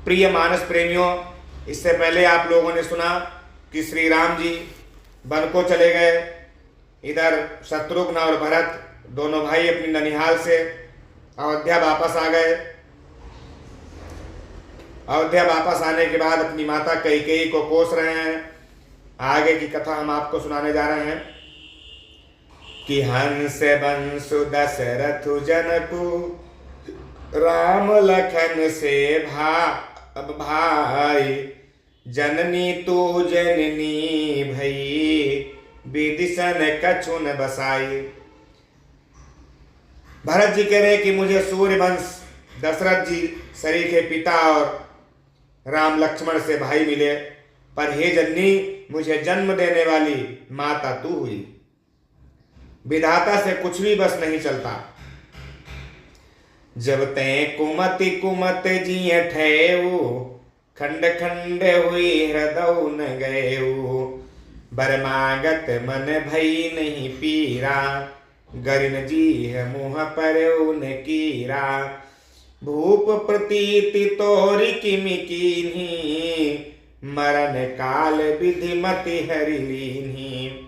प्रिय मानस प्रेमियों, इससे पहले आप लोगों ने सुना कि श्री राम जी वन को चले गए। इधर शत्रुघ्न और भरत दोनों भाई अपनी ननिहाल से अयोध्या वापस आ गए। अयोध्या वापस आने के बाद अपनी माता कैकेयी को कोस रहे हैं। आगे की कथा हम आपको सुनाने जा रहे हैं कि हंस बंसु दशरथु जनकु राम लखन से भाई जननी तू जननी भई विदिशन कछुन बसाई। भरत जी कह रहे कि मुझे सूर्यवंश दशरथ जी सरीखे पिता और राम लक्ष्मण से भाई मिले, पर हे जननी मुझे जन्म देने वाली माता तू हुई। विधाता से कुछ भी बस नहीं चलता। जब ते कुमति कुमत जिय ठेऊ खंड खंड हुई हृदय न गएऊ। बरमागत मन भई नहीं पीरा गरिन जी मुँह पर न कीरा। भूप प्रतीति तोरी किमि कीन्ही मरण काल विधि मति हरि लीन्ही।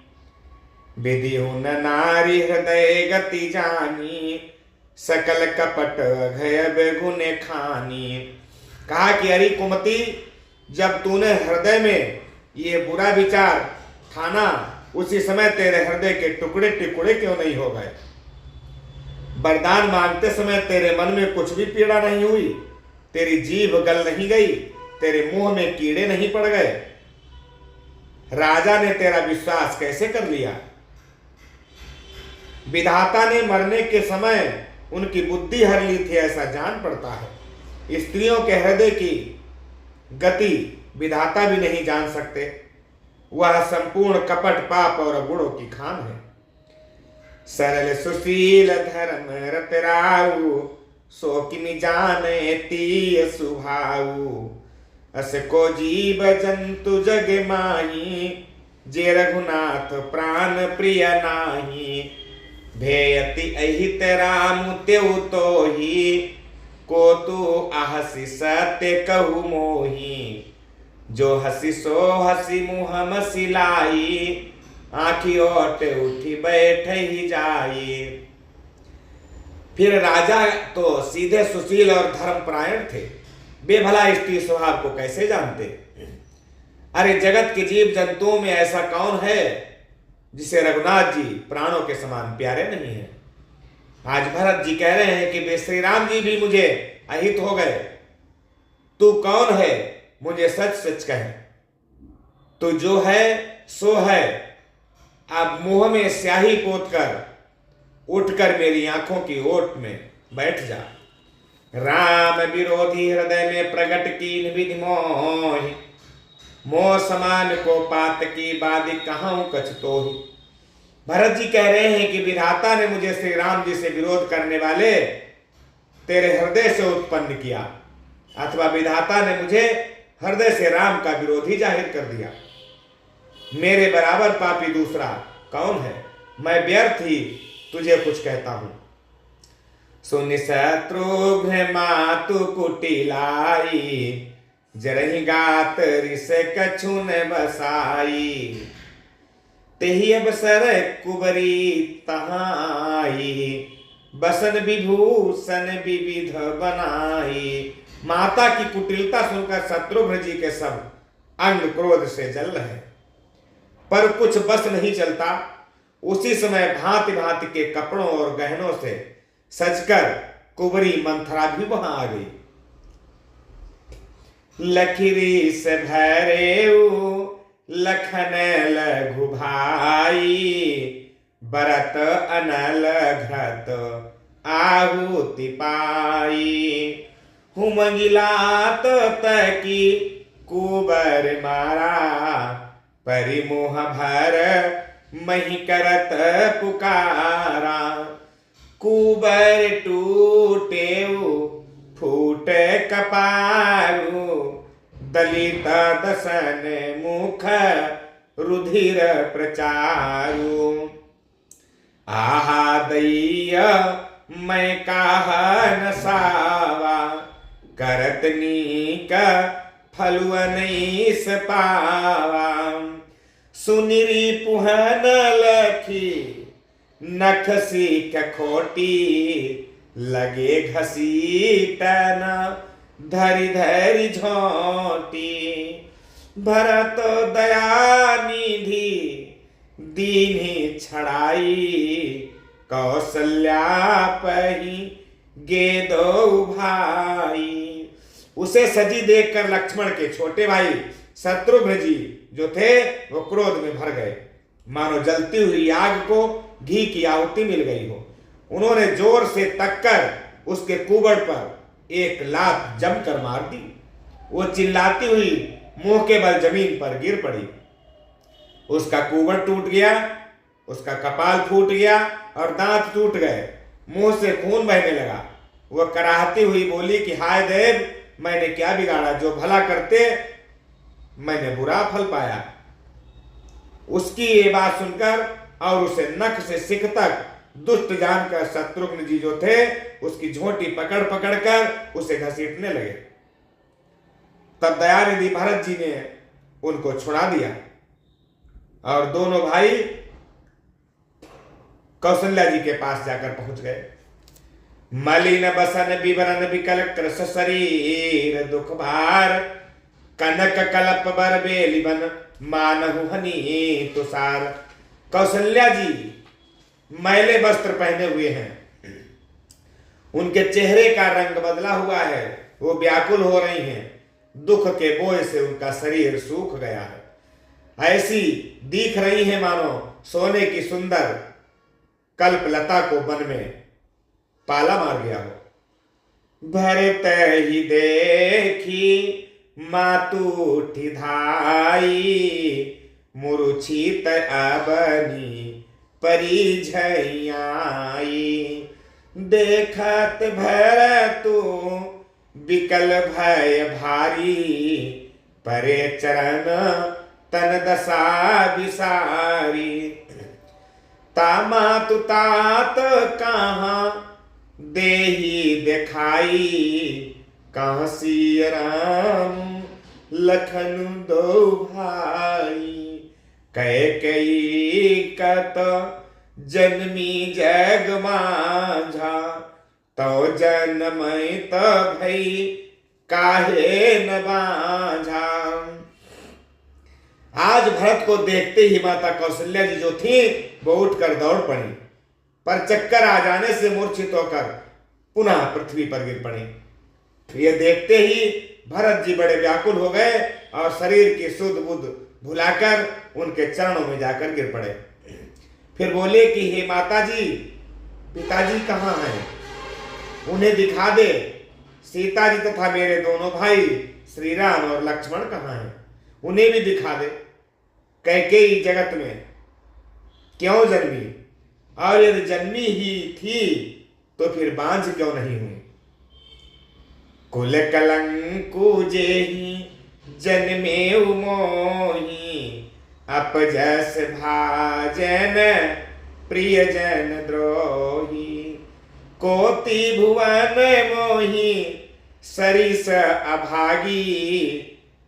विधि हुन नारी हृदय गति जानी सकल कपट घय गुण खानी। कहा कि अरे कुमति, जब तूने हृदय में ये बुरा विचार ठाना उसी समय तेरे हृदय के टुकड़े टुकड़े क्यों नहीं हो गए? वरदान मांगते समय तेरे मन में कुछ भी पीड़ा नहीं हुई, तेरी जीभ गल नहीं गई, तेरे मुंह में कीड़े नहीं पड़ गए। राजा ने तेरा विश्वास कैसे कर लिया? विधाता ने मरने के समय उनकी बुद्धि हर ली थी, ऐसा जान पड़ता है। स्त्रियों के हृदय की गति विधाता भी नहीं जान सकते। वह संपूर्ण कपट पाप और गुणों की खान है। सरल सुशील धर्म रतराऊ सो किमि जाने तीय सुभाऊ। अस को जीव जंतु जग माही जे रघुनाथ प्राण प्रिय नाही। भेयति अहित राम तेउ तो ही को तू आहसी सत्य कहु मोही। जो हसी सो हसी मुँह मसिलाई आँखी ओट उठी बैठ ही जाई। फिर राजा तो सीधे सुशील और धर्मपरायण थे, वे भला स्त्री स्वभाव को कैसे जानते? अरे जगत के जीव जंतुओं में ऐसा कौन है जिसे रघुनाथ जी प्राणों के समान प्यारे नहीं है? आज भरत जी कह रहे हैं कि वे श्री राम जी भी मुझे अहित हो गए। तू कौन है? मुझे सच सच कह। तू जो है सो है। अब मुंह में स्याही पोतकर उठकर मेरी आंखों की ओट में बैठ जा। राम विरोधी हृदय में प्रगट कीन विधि मोह। मोह समान को पात की बादी कहां कछ तोहि। भरत जी कह रहे हैं कि विधाता ने मुझे श्री राम जी से विरोध करने वाले तेरे हृदय से उत्पन्न किया, अथवा विधाता ने मुझे हृदय से राम का विरोधी जाहिर कर दिया। मेरे बराबर पापी दूसरा कौन है? मैं व्यर्थ ही तुझे कुछ कहता हूं। सुनि शत्रुघ्न मातु कुटिलाई जरहि गात रिस कछुन बसाई। तेहि अवसर कुबरी तहाई बसन विभूषण विविध बनाई। माता की कुटिलता सुनकर शत्रुघ्न जी के सब अंग क्रोध से जल रहे, पर कुछ बस नहीं चलता। उसी समय भांति भांति के कपड़ों और गहनों से सजकर कुबरी मंथरा भी वहां आ गई। लखीरी से भैरेऊ लखन लघु भाई बरत अनल घृत आहुति पाई। हुमंगिलात तकी कुबर मारा परिमोह भर मही करत पुकारा। कुबर टूटेऊ फूट कपारू दलित दसन मुख रुधिर प्रचारू। आहा दैया मैं काह नसावा करतनी का फलुअनईस पावा। सुनिरी पुहन लखी नखसी खोटी, लगे घसीटन धरी धरी झोटी। भरत दयानिधि दीन्ही छड़ाई, कौशल्या पही गेदो भाई। उसे सजी देखकर लक्ष्मण के छोटे भाई शत्रुघ्न जी जो थे वो क्रोध में भर गए, मानो जलती हुई आग को घी की आहुति मिल गई हो। उन्होंने जोर से तककर उसके कुबड़ पर एक लात जमकर मार दी। वो चिल्लाती हुई मुंह के बल जमीन पर गिर पड़ी। उसका कुबड़ टूट गया, उसका कपाल फूट गया और दांत टूट गए, मुंह से खून बहने लगा। वह कराहती हुई बोली कि हाय देव, मैंने क्या बिगाड़ा, जो भला करते मैंने बुरा फल पाया। उसकी ये बात सुनकर और उसे नख से सिख तक दुष्ट जानकर शत्रुघ्न जी जो थे उसकी झोंटी पकड़ पकड़ कर उसे घसीटने लगे। तब दयानिधि भरत जी ने उनको छुड़ा दिया और दोनों भाई कौशल्या जी के पास जाकर पहुंच गए। मलिन बसन विवरण विकल कृष शरीर, दुख भार कनक कलप बर बेलिबन, मानहु हनी तुषार। कौशल्या जी मैले वस्त्र पहने हुए हैं, उनके चेहरे का रंग बदला हुआ है, वो व्याकुल हो रही हैं, दुख के बोझ से उनका शरीर सूख गया है। ऐसी दिख रही है मानो सोने की सुंदर कल्पलता को वन में पाला मार गया हो। भरत ही देखी मातूठी धाई, मुरुछित अबनी परिझई। देखत भरतु विकल भय भारी, परे चरण तन दशा विसारी। तामातु तात कहाँ देही दिखाई, कहाँ सिय राम लखन दो भाई। कैकेयी कत जन्मी जग माझा, तो जनमय त भई काहे न बाझा। आज भरत को देखते ही माता कौशल्या जी जो थी वो उठकर दौड़ पड़ी, पर चक्कर आ जाने से मूर्छित होकर पुनः पृथ्वी पर गिर पड़ी। ये देखते ही भरत जी बड़े व्याकुल हो गए और शरीर की सुध बुध भुलाकर उनके चरणों में जाकर गिर पड़े। फिर बोले कि हे माता जी, पिताजी कहाँ हैं, उन्हें दिखा दे। सीता जी तथा मेरे दोनों भाई श्री राम और लक्ष्मण कहाँ हैं, उन्हें भी दिखा दे। कैकेयी जगत में क्यों जन्मी, और यदि जन्मी ही थी तो फिर बांझ क्यों नहीं हुई। कुल कलंकु जेहि जन्मे मोही, अपजस भाजन प्रियजन द्रोही। कोटि भुवन मोही सरिस अभागी,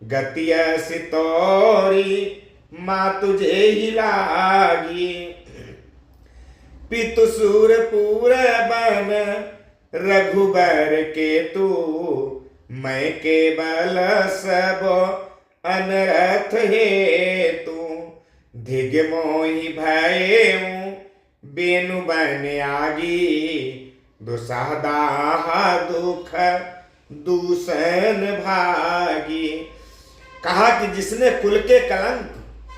गतिय सितोरी मातुझे ही लागी। पितु सूरपुर बन रघुबर के तू, मैं केवल सब अनरथ हेतु। धिग मोहि भयऊ बेनु बन आगी, दुसहदाह दुख दूषण भागी। कहा कि जिसने कुल के कलंक,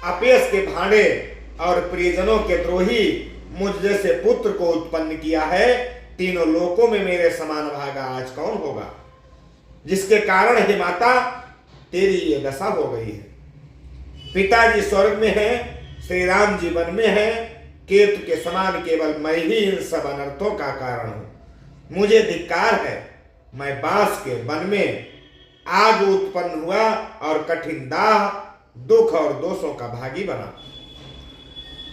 अपयश के भांडे और प्रियजनों के द्रोही मुझ जैसे पुत्र को उत्पन्न किया है, तीनों लोकों में मेरे समान भागा आज कौन होगा। जिसके कारण हे माता तेरी ये दशा हो गई है। पिताजी स्वर्ग में है, श्री राम जी वन में है, केतु के समान केवल मैं ही इन सब अनर्थों का कारण हूं। मुझे धिक्कार है, मैं बांस के वन में आग उत्पन्न हुआ और कठिन दाह, दुख और दोषों का भागी बना।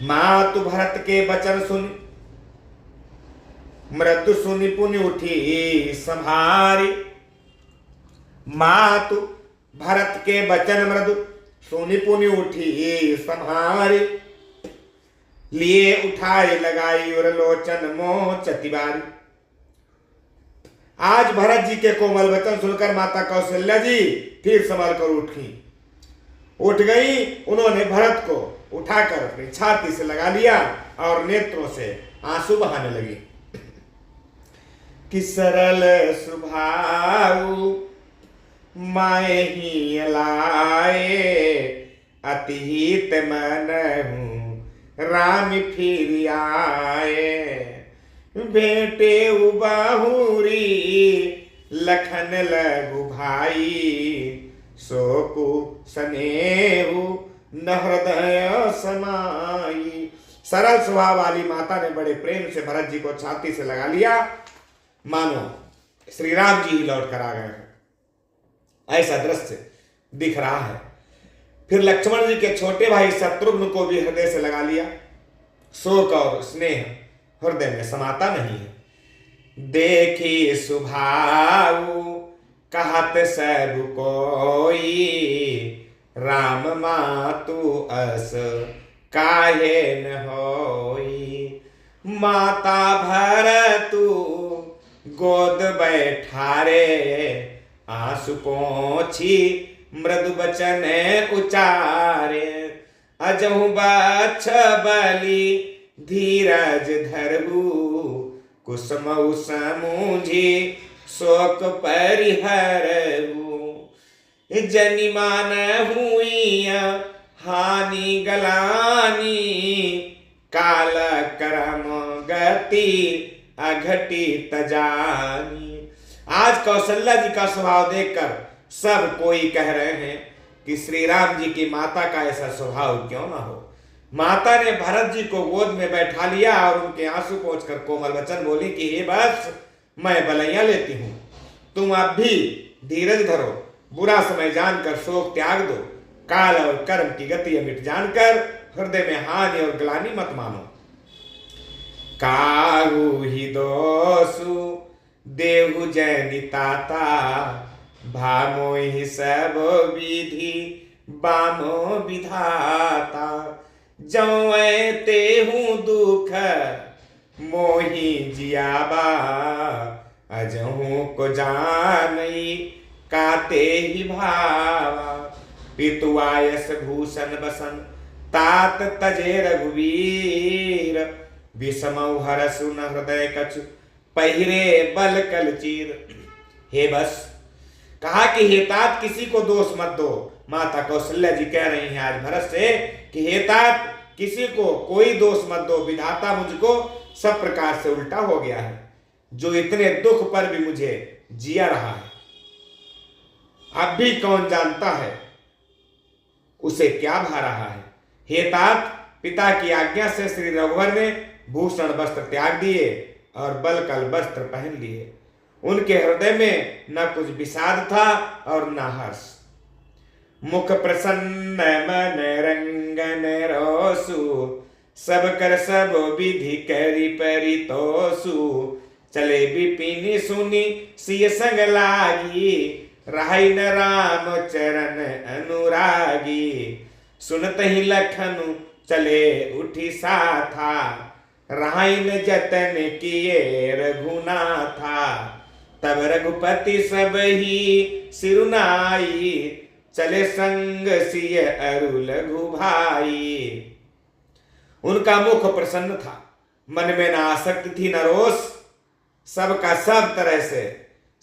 मातु भरत के वचन सुन मृत्यु सुनि पुनि उठी संहारी। मातु भरत के बचन मृदु, सुनि पुनि उठी सम्हारी। लिए उठाई लगाई और लोचन मोचति बारी। आज भरत जी के कोमल वचन सुनकर माता कौशल्या जी फिर संभल कर उठ गई। उन्होंने भरत को उठाकर अपनी छाती से लगा लिया और नेत्रों से आंसू बहाने लगी। कि सरल स्वभाव माए ही लाए, अति हित मन हूँ राम फिर आए। बेटे बाहुरी लखन लघु भाई, सोकु स्नेहु न हृदय समाई। सरल स्वभाव वाली माता ने बड़े प्रेम से भरत जी को छाती से लगा लिया, मानो श्री राम जी ही लौट कर आ गए हैं, ऐसा दृश्य दिख रहा है। फिर लक्ष्मण जी के छोटे भाई शत्रुघ्न को भी हृदय से लगा लिया। शोक और स्नेह हृदय में समाता नहीं है। देखी सुभाव कहत सब कोई, राम मातु अस काहे न होई। माता भरतु गोद बैठारे, आंसू पोंछी मृदु बचन उचारे। अजहु बच्छ बलि धीरज धरहु, कुसुमउ समूझी शोक परिहरहु। जनिमान हुई हानि गलानी, काल करम गति अघटित जानी। आज कौशल्या जी का स्वभाव देखकर सब कोई कह रहे हैं कि श्री राम जी की माता का ऐसा स्वभाव क्यों ना हो। माता ने भरत जी को गोद में बैठा लिया और उनके आंसू पोंछकर कोमल वचन बोली कि हे बस मैं बलैया लेती हूं, तुम अब भी धीरज धरो, बुरा समय जानकर शोक त्याग दो, काल और कर्म की गति मिट जानकर हृदय में हानि और ग्लानि मत मानो। काहू ही दोसु देहु जनिताता, भामो ही सब विधि बामो विधाता। जौए तेहू दुख मोहि जियाबा, अजहू को जानई काते ही भावा। पितुआयस भूषण बसन तात तजे रघुवीर, विषमौ हरसु न हृदय कछु पहिरे बल कल चीर। हे बस कहा कि हे तात किसी को दोष मत दो। माता कौशल्या जी कह रही हैं आज भरत से कि हे तात किसी को कोई दोष मत दो, विधाता मुझको सब प्रकार से उल्टा हो गया है, जो इतने दुख पर भी मुझे जिया रहा है। अब भी कौन जानता है उसे क्या भा रहा है। हे तात पिता की आज्ञा से श्री रघुवर ने भूषण वस्त्र त्याग दिए और बलकल वस्त्र पहन लिए। उनके हृदय में न कुछ विषाद था और न हर्ष। मुख प्रसन्न मन रंगन रोसु, सब कर सब विधि करी परितोषु। चले विपिन सुनी सिय संग लागी, रहाई न राम चरण अनुरागी। सुनत ही लखनु चले उठी साथा, रहाई न जतन किए रघुनाथा। तब रघुपति सब ही सिरुनाई, चले संग सिय अरु लघु भाई। उनका मुख प्रसन्न था, मन में न आसक्ति थी न रोष। सबका सब तरह से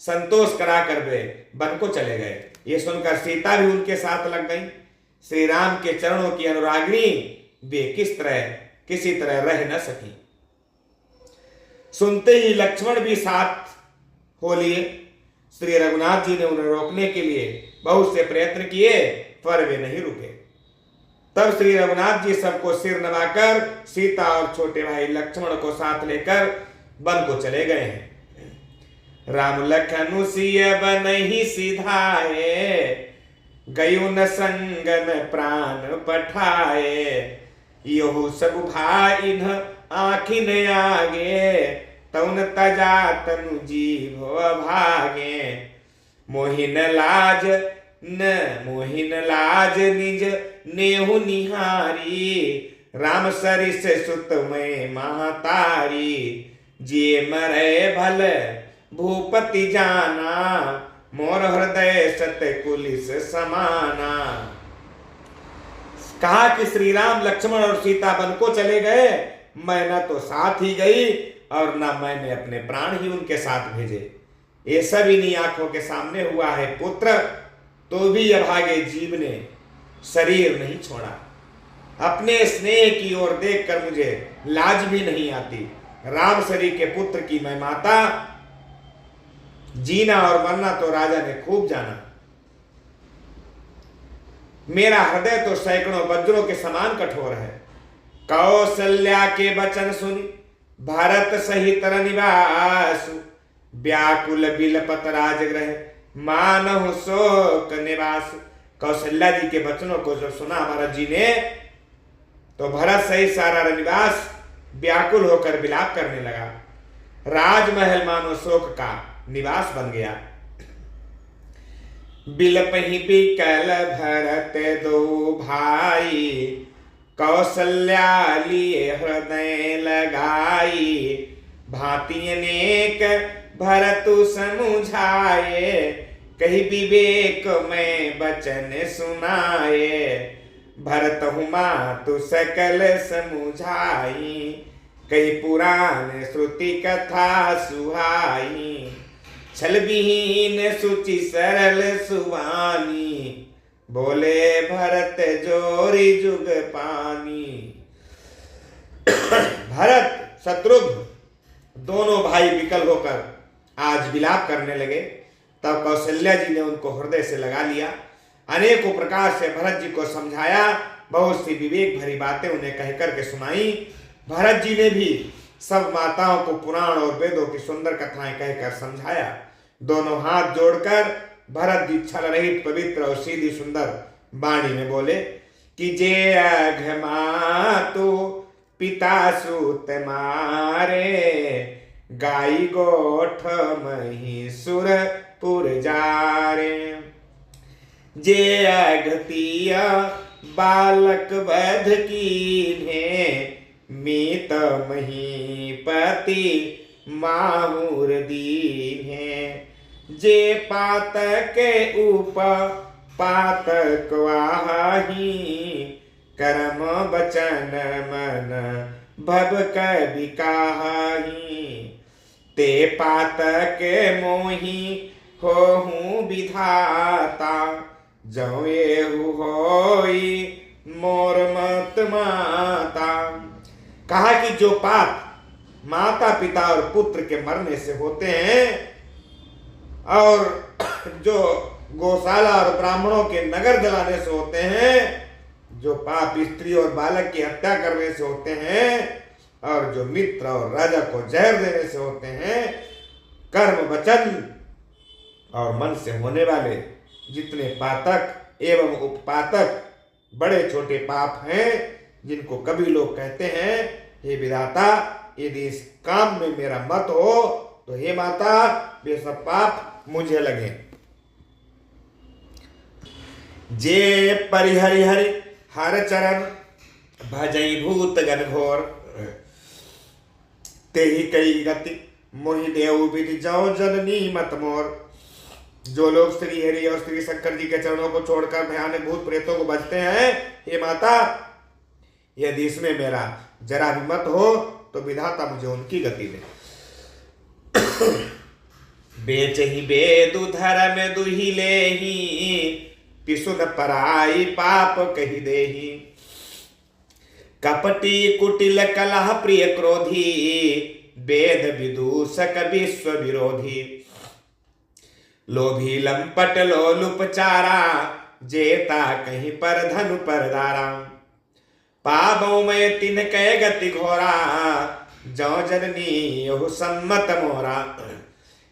संतोष कराकर वे वन को चले गए। ये सुनकर सीता भी उनके साथ लग गई। श्री राम के चरणों की अनुरागिणी वे किसी तरह रह न सकी। सुनते ही लक्ष्मण भी साथ हो लिए। श्री रघुनाथ जी ने उन्हें रोकने के लिए बहुत से प्रयत्न किए पर वे नहीं रुके। तब श्री रघुनाथ जी सबको सिर नवाकर सीता और छोटे भाई लक्ष्मण को साथ लेकर वन को चले गए हैं। राम लखनु सिय बनहि सिधाए, गयु न संगन प्राण पठाए। यहु सब भाइन आखिन आगे, तउन तजा तनु जीव भागे। मोहिन लाज निज नेहु निहारी, राम सरिस सुत में महतारी, जिये मरे भल भूपति जाना, मोर हृदय सत कुलिस समाना। कहा कि श्री राम लक्ष्मण और सीता वन को चले गए, मैं न तो साथ ही गई और न मैंने अपने प्राण ही उनके साथ भेजे। ये सब इन्हीं आंखों के सामने हुआ है पुत्र, तो भी अभागे जीव ने शरीर नहीं छोड़ा। अपने स्नेह की ओर देखकर मुझे लाज भी नहीं आती। राम सरी के पुत्र की मैं माता, जीना और मरना तो राजा ने खूब जाना। मेरा हृदय तो सैकड़ों वज्रों के समान कठोर है। कौशल्या के वचन सुनी भरत सहित निवासु, व्याकुल बिलपत राजगृह मानहु शोक निवास। कौशल्या जी के वचनों को जब सुना महाराज जी ने, तो भरत सहित सारा निवास व्याकुल होकर विलाप करने लगा। राजमहल मानो शोक का निवास बन गया। बिलपहि बिकल भरत दो भाई, कौशल्या लिए हृदय लगाई, भांति अनेक भरतु समुझाए, कही विवेक में वचन सुनाए, भरत हुमा तु सकल समुझाई, कही पुराण श्रुति कथा सुहाई, छल विहीन सुचि सरल सुवानी, बोले भरत जोरी जुग पानी। भरत शत्रुघ्न दोनों भाई विकल होकर आज विलाप करने लगे। तब कौशल्या जी ने उनको हृदय से लगा लिया, अनेकों प्रकार से भरत जी को समझाया, बहुत सी विवेक भरी बातें उन्हें कहकर के सुनाई। भरत जी ने भी सब माताओं को पुराण और वेदों की सुंदर कथाएं कहकर समझाया। दोनों हाथ जोड़कर भरत जी छल रहित पवित्र और सीधी सुंदर वाणी में बोले कि जे अघमातु पिता सूत मारे, गाई गोठ मही सुर पुर जारे, जे अघतिय बालक वध कीन्हे, मीत महीपति माहुर दीन्हे, जे पातक उप पातक वाही, कर्म बचन मन भव कवि काहि, ते पातक मोहि होहु विधाता, जौ एहु होई मोर मत माता। कहा कि जो पाप माता पिता और पुत्र के मरने से होते हैं, और जो गौशाला और ब्राह्मणों के नगर जलाने से होते हैं, जो पाप स्त्री और बालक की हत्या करने से होते हैं, और जो मित्र और राजा को जहर देने से होते हैं, कर्म वचन और मन से होने वाले जितने पातक एवं उपपातक बड़े छोटे पाप हैं, जिनको कभी लोग कहते हैं हे विधाता, यदि इस काम में मेरा मत हो तो हे माता, वे सब पाप मुझे लगे। जे परिहरि हरि हर चरण, भजई भूत गण घोर, ते ही कई गति मोहि देव विधि जाओ जननी मत मोर। जो लोग श्री हरि और श्री शंकर जी के चरणों को छोड़कर भयानक भूत प्रेतों को बचते हैं, हे माता, यदि इसमें मेरा जरा भी मत हो तो विधाता मुझे उनकी गति दे। बेच ही बेदु धर्म दुही लेही, पिसुन पराई पाप कही देही, कपटी कुटिल कलह प्रिय क्रोधी, वेद विदूषक विश्व विरोधी, लोभी लंपट लोलुपचारा, जेता कहीं पर धनु पर दारा, पावों में तिन कै गति घोरा, जौ जननी यहु सम्मत मोरा।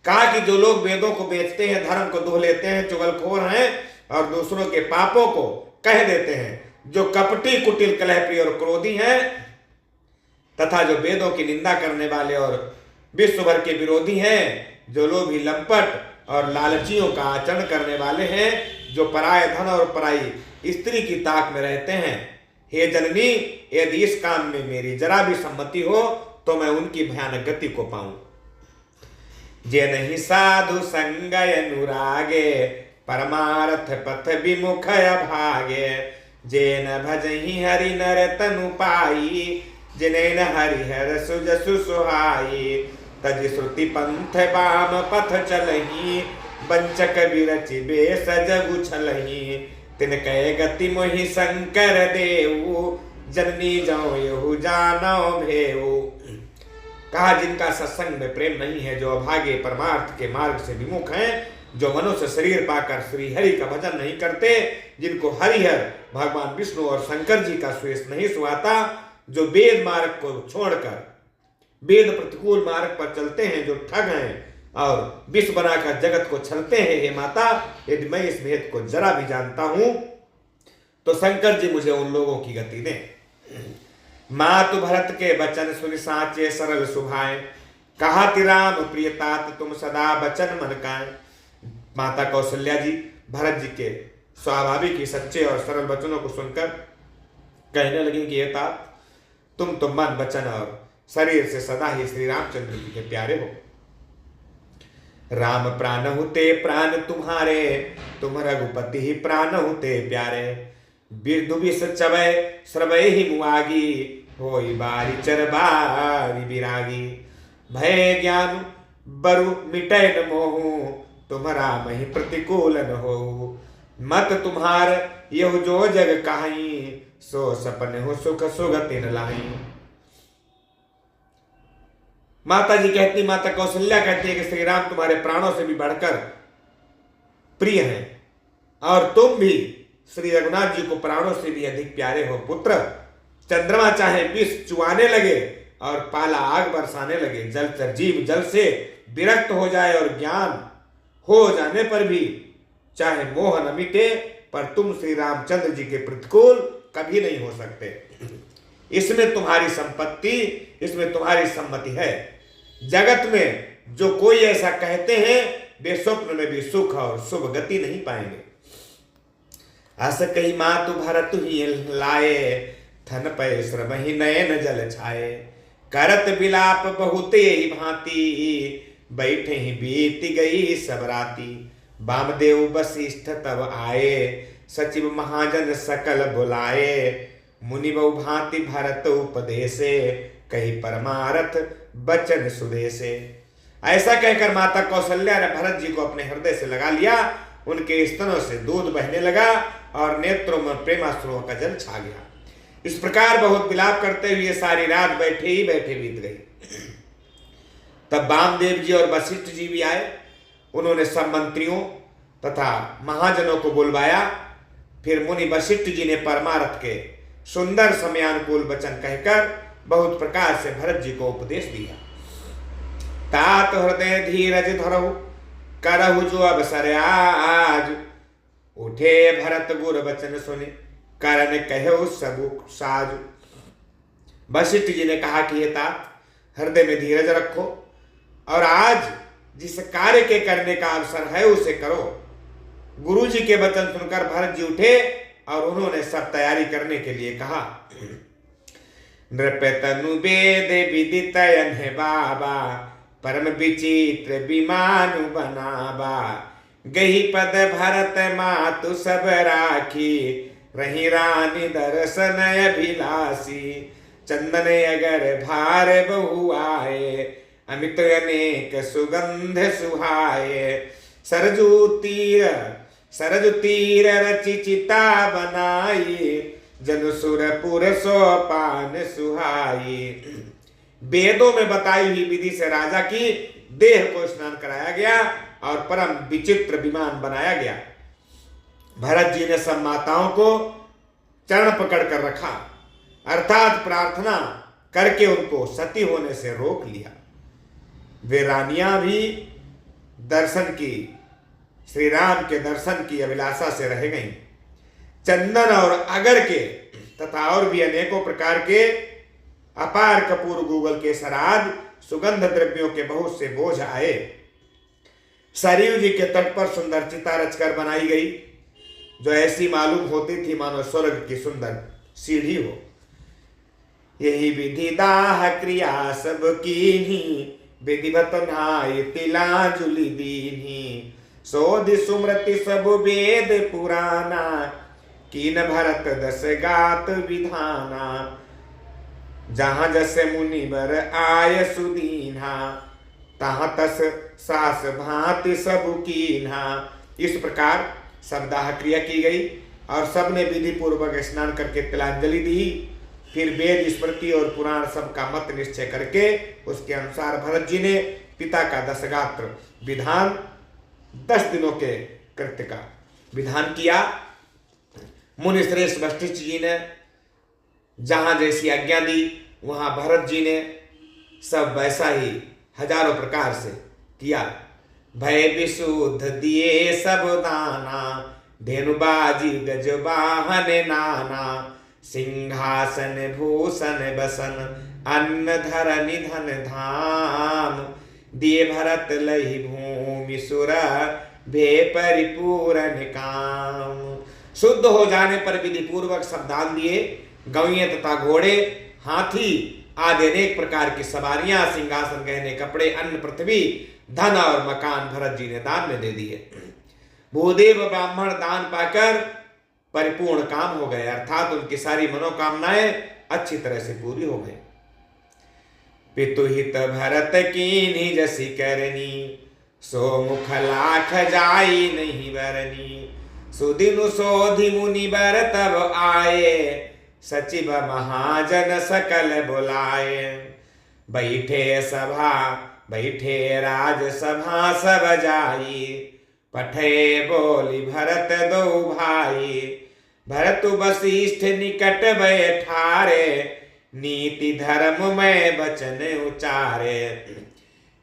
कहा कि जो लोग वेदों को बेचते हैं, धर्म को दुह लेते हैं, चुगलखोर हैं और दूसरों के पापों को कह देते हैं, जो कपटी कुटिल कलह प्रिय और क्रोधी हैं, तथा जो वेदों की निंदा करने वाले और विश्व भर के विरोधी हैं, जो लोभी लंपट और लालचियों का आचरण करने वाले हैं, जो पराये धन और पराई स्त्री की ताक में रहते हैं। हे जननी, यदि इस काम में मेरी जरा भी सम्मति हो तो मैं उनकी भयानक गति को पाऊं। जे नहीं साधु संग अनुरागे, परमार्थ पथ विमुख अभागे। जे न भजहि हरि नर तनु पाई, जिने न हरिहर सुजसु सुहाई। तज श्रुति पंथ बाम पथ चलही, बंचक बिरचि बेस जगु छलही। तिन कहे गति मोहि शंकर देऊ, जननी जाओ यहु जानो भेऊ। कहा, जिनका सत्संग में प्रेम नहीं है, जो अभागे परमार्थ के मार्ग से विमुख हैं, जो मनुष्य शरीर पाकर श्री हरि का भजन नहीं करते, जिनको हरिहर भगवान विष्णु और शंकर जी का श्वेष नहीं सुहाता, जो वेद मार्ग को छोड़कर वेद प्रतिकूल मार्ग पर चलते हैं, जो ठग हैं और विष बनाकर जगत को छलते हैं। हे माता, यदि मैं इस भेद को जरा भी जानता हूं तो शंकर जी मुझे उन लोगों की गति दें। मातु भरत के वचन सुनि साचे सरल सुभाए, कहा राम प्रिय तात तुम सदा वचन मन काए। माता कौशल्या जी भरत जी के स्वाभाविक ही सच्चे और सरल वचनों को सुनकर कहने लगी कि ये तात, तुम तो मन वचन और शरीर से सदा ही श्री रामचंद्र जी के प्यारे हो। राम प्राण हुते प्राण तुम्हारे, तुम रघुपति ही प्राण हुते प्यारे। बिरदुबिस चवै श्रवै ही मुआगी, होई बारी चरबारी बिरागी। भय ज्ञान बरु मिटै न मोहू, तुम्हारा मही प्रतिकूल न हो। मत तुम्हार यहु जो जग काहीं, सो सपन हो सुख सुगति न लाहीं। माता जी कहती, माता कौशल्या कहती है कि श्री राम तुम्हारे प्राणों से भी बढ़कर प्रिय हैं, और तुम भी श्री रघुनाथ जी को प्राणों से भी अधिक प्यारे हो। पुत्र, चंद्रमा चाहे विष चुआने लगे और पाला आग बरसाने लगे, जलचर जीव जल से विरक्त हो जाए और ज्ञान हो जाने पर भी चाहे मोह न मिटे, पर तुम श्री रामचंद्र जी के प्रतिकूल कभी नहीं हो सकते। इसमें तुम्हारी संपत्ति, इसमें तुम्हारी सम्मति है। जगत में जो कोई ऐसा कहते हैं, वे स्वप्न में भी सुख और शुभ गति नहीं पाएंगे। अस कही मातु भरत ही लाए, थन पै श्रम ही नयन जल छाए। करत बिलाप बहुत ही भांति, बैठे ही बीत गई सब राती। वामदेव वशिष्ठ तब आए, सचिव महाजन सकल बुलाए। मुनि बहु भांति भरत उपदेशे, कही परमारथ बचन सुदेशे। ऐसा कहकर माता कौशल्या ने भरत जी को अपने हृदय से लगा लिया। उनके स्तनों से दूध बहने लगा और नेत्रों में प्रेमाश्रुओं का जल छा गया। इस प्रकार बहुत विलाप करते हुए सारी रात बैठे ही बैठे बीत गई। तब वामदेव जी और वशिष्ठ जी भी आए। उन्होंने सब मंत्रियों तथा महाजनों को बुलवाया। फिर मुनि वशिष्ठ जी ने परमार्थ के सुंदर समयानुकूल वचन कहकर बहुत प्रकार से भरत जी को उपदेश दिया। तात हृदय धीरज धरहु, करहु जो अवसर आज। उठे भरत गुर वचन सुने, करन कहो सबु साज। वशिष्ठ जी ने कहा कि ये तात, हृदय में धीरज रखो और आज जिस कार्य के करने का अवसर है उसे करो। गुरु जी के वचन सुनकर भरत जी उठे और उन्होंने सब तैयारी करने के लिए कहा। नृप तनु वेद विदित है बाबा, परम विचित्र विमानु बनाबा। गही पद भरत मातु सब राखी, रही रानी दर्शन अभिलाषी। चंदन अगर भार बहु आए, अमित अनेक सुगंध सुहाए। सरजु तीर रचि चिता बनाई, जनु सुरपुर सोपान सुहाई। वेदों में बताई हुई विधि से राजा की देह को स्नान कराया गया और परम विचित्र विमान बनाया गया। भरत जी ने सब माताओं को चरण पकड़ कर रखा, अर्थात प्रार्थना करके उनको सती होने से रोक लिया। वे रानियां भी दर्शन की, श्री राम के दर्शन की अभिलाषा से रह गईं। चंदन और अगर के तथा और भी अनेकों प्रकार के अपार कपूर गूगल के सराज सुगंध द्रव्यों के बहुत से बोझ आए। सरयू जी के तट पर सुंदर चिता रचकर बनाई गई, जो ऐसी मालूम होती थी मानो स्वर्ग की सुंदर सीढ़ी हो। यही विधि दाह क्रिया सब कीन्ही, विधिवत न्याय तिलांजुलि दीन्ही। सोधि सुमृति सब वेद पुराना, कीन भरत दस गात विधाना। जहाँ जस मुनिवर आय सुदीन्हा, तहाँ तस सास भांति सब कीन्हा। इस प्रकार सब दाह क्रिया की गई और सबने विधि पूर्वक स्नान करके तिलांजलि दी। फिर वेद स्मृति और पुराण सब का मत निश्चय करके उसके अनुसार भरत जी ने पिता का 10 गात्र विधान 10 दिनों के कृत्य का विधान किया। मुनि श्रेष्ठ वशिष्ठ जी ने जहां जैसी आज्ञा दी वहां भरत जी ने सब वैसा ही हजारों प्रकार से किया। भय विशुद्ध दिए सब दाना, धेनुबाजी गजवाहन नाना। सिंहासन भूषण बसन, अन्न धर निधन धाम। दिए भरत लही भूमि सुर, भे परिपूर्ण काम। शुद्ध हो जाने पर विधि पूर्वक सब दान दिए। गौएं तथा घोड़े, हाथी आदि अनेक प्रकार की सवारियां, सिंहासन, गहने, कपड़े, अन्न, पृथ्वी, धन और मकान भरत जी ने दान में दे दिए। भूदेव ब्राह्मण दान पाकर परिपूर्ण काम हो गए, अर्थात उनकी सारी मनोकामनाएं अच्छी तरह से पूरी हो गई। पितुहित भरत कीन्ही जसी करनी, सो मुख लाख जाई नहीं बरनी। सुदिनु सोधि मुनि बर तब आए, सचिव महाजन सकल बुलाए। बैठे सभा बैठे राज सभा सब जाई, पठे बोली भरत दो भाई। भरत वशिष्ठ निकट बैठारे, नीति धर्म में वचन उचारे।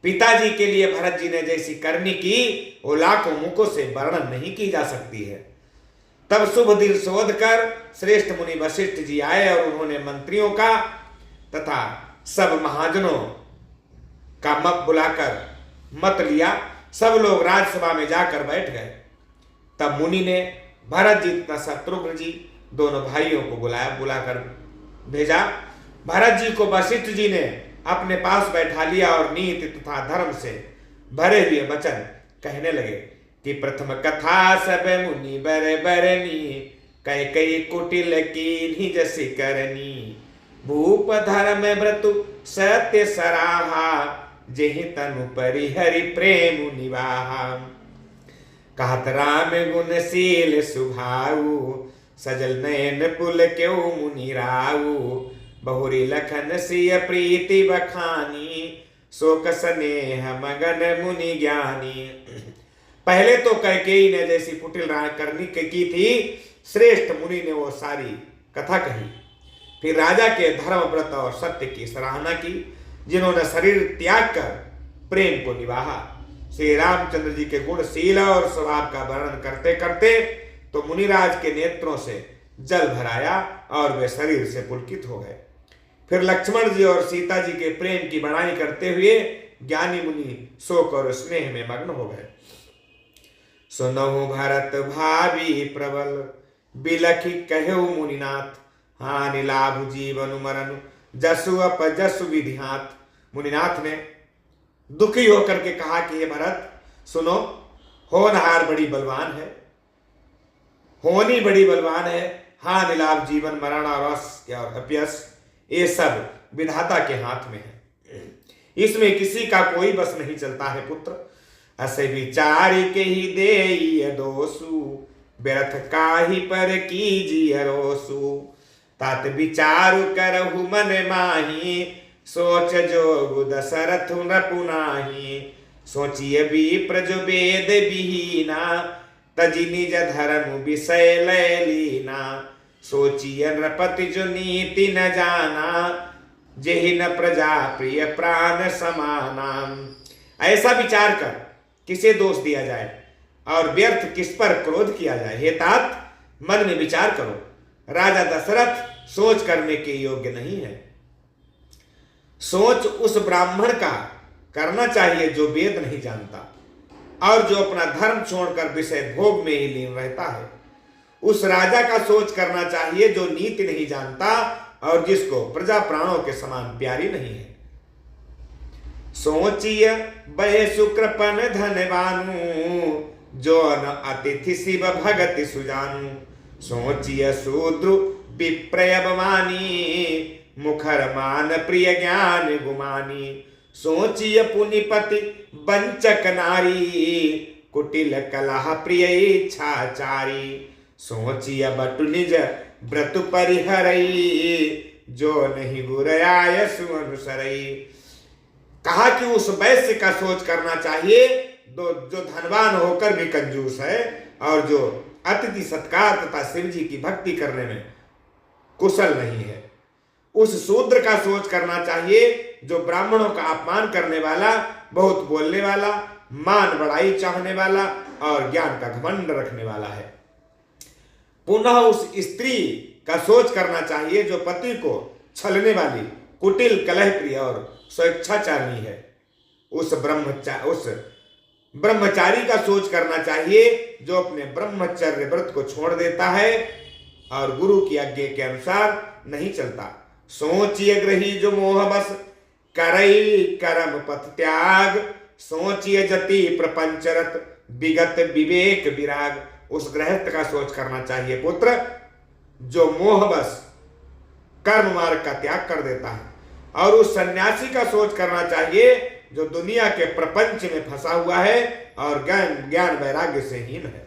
पिताजी के लिए भरत जी ने जैसी करनी की वो लाखों मुखों से वर्णन नहीं की जा सकती है। तब शुभ दिन शोध कर श्रेष्ठ मुनि वशिष्ठ जी आए और उन्होंने मंत्रियों का तथा सब महाजनों का मत बुलाकर मत लिया। सब लोग राजसभा में जाकर बैठ गए। तब मुनि ने भरत जी तथा शत्रुघ्न जी दोनों भाइयों को बुलाकर भेजा। भरत जी को वशिष्ठ जी ने अपने पास बैठा लिया और नीति तथा धर्म से भरे हुए वचन कहने लगे कि प्रथम कथा सब मुनि बर बरनी, कई कई कुटिल कीन्ही जसी करनी। भूप धर्म व्रतु सत्य सराहा, जेहि तनु परिहरि प्रेम निवाहा। कहत राम गुणशील सुभाऊ, सजल नयन पुल क्यों मुनि राऊ। बहुरी लखन सिय प्रीति बखानी, शोक स्नेह मगन मुनि ज्ञानी। पहले तो कैकेयी ने जैसी कुटिल करनी की थी, श्रेष्ठ मुनि ने वो सारी कथा कही। फिर राजा के धर्म व्रत और सत्य की सराहना की, जिन्होंने शरीर त्याग कर प्रेम को निभाया। श्री रामचंद्र जी के गुणशील और स्वभाव का वर्णन करते करते तो मुनिराज के नेत्रों से जल भराया और वे शरीर से पुलकित हो गए। फिर लक्ष्मण जी और सीता जी के प्रेम की बड़ाई करते हुए ज्ञानी मुनि शोक और स्नेह में मग्न हो गए। सुनहु भरत भावी प्रबल, बिलखि कहो मुनिनाथ। हानि लाभ जीवन मरन, जसु अपजसु विधिहात। मुनिनाथ ने दुखी होकर के कहा कि हे भरत सुनो, होनहार बड़ी बलवान है, होनी बड़ी बलवान है। हानि लाभ जीवन मरण और अपयस ये सब विधाता के हाथ में है, इसमें किसी का कोई बस नहीं चलता है पुत्र। अस विचार के ही दे दोसु, व्यर्थ काहि पर कीजिए रोसु। तात विचारु करहु मन माही, सोच जोगु दशरथ नृपु नाही। सोचिए विप्र जो वेद विहीना, तजि निज धर्म विषय लय लीना। सोचिए नृपति जो नीति न जाना, जेहि न प्रजा प्रिय प्राण समाना। ऐसा विचार कर किसे दोष दिया जाए और व्यर्थ किस पर क्रोध किया जाए। हे तात मन में विचार करो, राजा दशरथ सोच करने के योग्य नहीं है। सोच उस ब्राह्मण का करना चाहिए जो वेद नहीं जानता। और जो अपना धर्म छोड़कर विषय भोग में ही लीन रहता है। उस राजा का सोच करना चाहिए जो नीति नहीं जानता और जिसको प्रजा प्राणों के समान प्यारी नहीं है। सोचिय बहे शुक्रपन धनवानु, जो न अतिथि शिव भगति सुजानु। सोचिय शूद्र विप्रय बवानी, मुखर मान प्रिय ज्ञान गुमानी। सोचिय पुनिपति वंचक नारी, कुटिल कलह प्रिय इच्छाचारी। सोचिय बटु निज व्रत परिहरई, जो नहीं गुरयाय सुअनुसरई। कहा कि उस वैश्य का सोच करना चाहिए जो धनवान होकर भी कंजूस है और जो अतिथि सत्कार तथा शिव जी की भक्ति करने में कुशल नहीं है। उस शूद्र का सोच करना चाहिए जो ब्राह्मणों का अपमान करने वाला, बहुत बोलने वाला, मान बढ़ाई चाहने वाला और ज्ञान का घमंड रखने वाला है। पुनः उस स्त्री का सोच करना चाहिए जो पति को छलने वाली, कुटिल, कलह प्रिय और स्वेच्छाचारिणी है। उस ब्रह्मचारी का सोच करना चाहिए जो अपने ब्रह्मचर्य व्रत को छोड़ देता है और गुरु की आज्ञा के अनुसार नहीं चलता। सोचिए ग्रही जो मोह बस करई कर्म पथ त्याग। सोचिए जति प्रपंचरत विगत विवेक विराग। उस गृहस्थ का सोच करना चाहिए पुत्र जो मोह बस कर्म मार्ग का त्याग कर देता है। और उस सन्यासी का सोच करना चाहिए जो दुनिया के प्रपंच में फंसा हुआ है और ज्ञान वैराग्य से हीन है।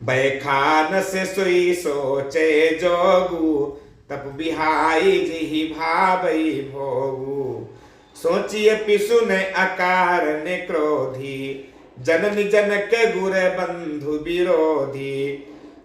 बैखान से सोई सोचे जोगु, तप बिहाई जिहि भावई भोगु। सोचिए पिसु ने अकार ने क्रोधी, जननी जनक गुर बंधु विरोधी।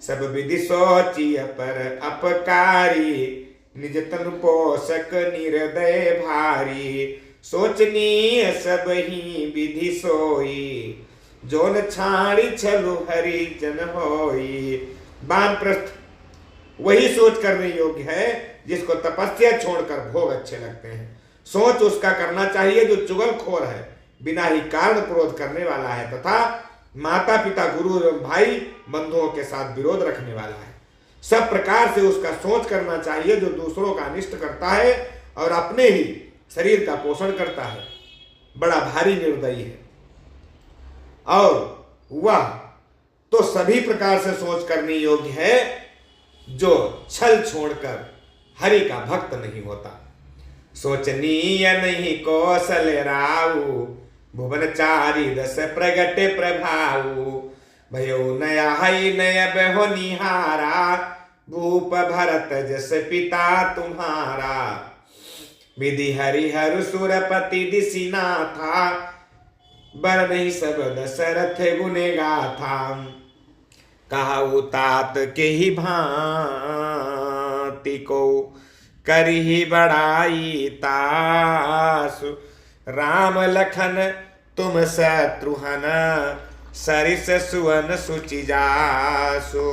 सब विधि सोचिए पर अपकारी, निज तनु पोषक निर्दय भारी। सोचनीय सब ही विधि सोई, जोन छाड़ी छलु हरि जन होई। वानप्रस्थ वही सोच करने योग्य है जिसको तपस्या छोड़कर भोग अच्छे लगते हैं। सोच उसका करना चाहिए जो चुगलखोर है, बिना ही कारण क्रोध करने वाला है तथा माता पिता गुरु एवं भाई बंधुओं के साथ विरोध रखने वाला है। सब प्रकार से उसका सोच करना चाहिए जो दूसरों का अनिष्ट करता है और अपने ही शरीर का पोषण करता है, बड़ा भारी निर्दयी है। और वह तो सभी प्रकार से सोच करने योग्य है जो छल छोड़कर हरि का भक्त नहीं होता। सोचनीय नहीं कौशल राऊ, भुवन चारी दस प्रगट प्रभाऊ। भयो नया हई नय बहो निहारा, भूप भरत जस पिता तुम्हारा। विधि हरिहर सुरपति दिसिना था, बर नहीं सब दशरथ गुने गाथा। कहा तात के ही भांति को करही बड़ाई तासु। राम लखन तुम शत्रुहन, सरिस सुवन सुचि जासु।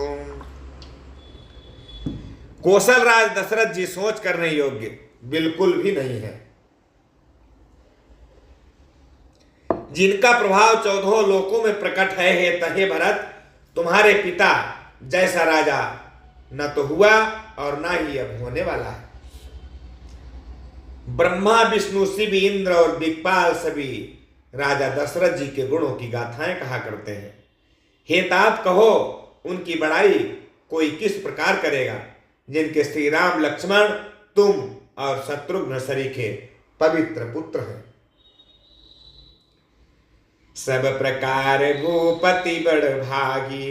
कौशल राज दशरथ जी सोच करने योग्य बिल्कुल भी नहीं है। जिनका प्रभाव 14 लोकों में प्रकट है, हे तहे भरत, तुम्हारे पिता जैसा राजा न तो हुआ और न ही अब होने वाला है। ब्रह्मा विष्णु शिव इंद्र और दिक्पाल सभी राजा दशरथ जी के गुणों की गाथाएं कहा करते हैं। हे तात कहो उनकी बड़ाई कोई किस प्रकार करेगा जिनके श्री राम लक्ष्मण तुम और शत्रुघ्न सरीखे पवित्र पुत्र हैं। सब प्रकार भूपति बड़ भागी,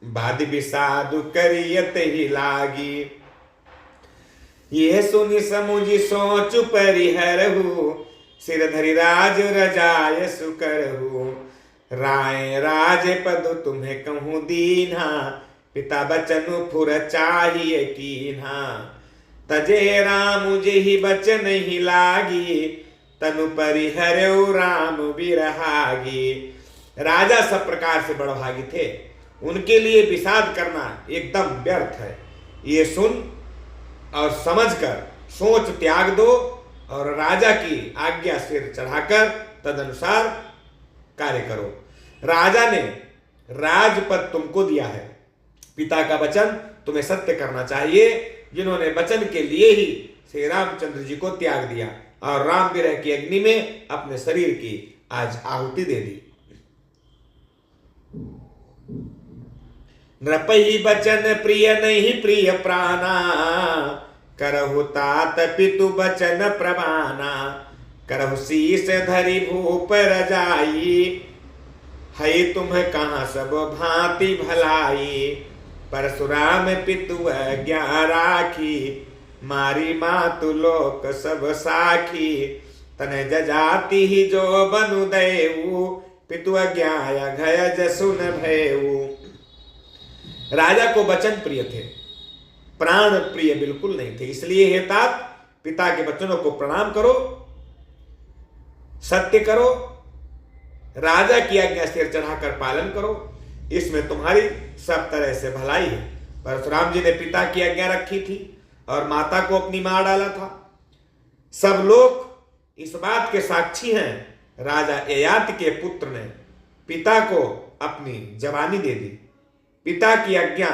बाध विषादु करियत ही लागी। यह सुनि समुझि सोचु परिहरहु, सिर धरि राज रजाय सुकरहु। राय राज पद तुम्हें कहूँ दीन्हा, पिता बचनु फुर चाहिए कीन्हा। तजे राम जेहि बचन ही लागी, तनु परिहरऊ राम विरहागी। राजा सब प्रकार से बड़भागी थे, उनके लिए विषाद करना एकदम व्यर्थ है। ये सुन और समझकर सोच त्याग दो और राजा की आज्ञा सिर चढ़ाकर तदनुसार कार्य करो। राजा ने राजपद तुमको दिया है, पिता का वचन तुम्हें सत्य करना चाहिए, जिन्होंने वचन के लिए ही श्री रामचंद्र जी को त्याग दिया और राम विरह की अग्नि में अपने शरीर की आज आहुति दे दी। नृपहि बचन प्रिय नहीं प्रिय प्राणा, करहु तात पितु बचन प्रमाना, करहु शीस धरि भूप रजाई, है तुम कहाँ सब भांति भलाई, परशुराम पितु आज्ञा राखी, मारी मातु लोक सब साखी, तने जजाति ही जो बनु देऊ, पितु आज्ञा घय जसुन भयऊ। राजा को वचन प्रिय थे, प्राण प्रिय बिल्कुल नहीं थे, इसलिए हे तात पिता के वचनों को प्रणाम करो, सत्य करो, राजा की आज्ञा सिर चढ़ाकर पालन करो, इसमें तुम्हारी सब तरह से भलाई है। परशुराम जी ने पिता की आज्ञा रखी थी और माता को अपनी मार डाला था। सब लोग इस बात के साक्षी हैं, राजा ययाति के पुत्र ने पिता को अपनी जवानी दे दी। पिता की आज्ञा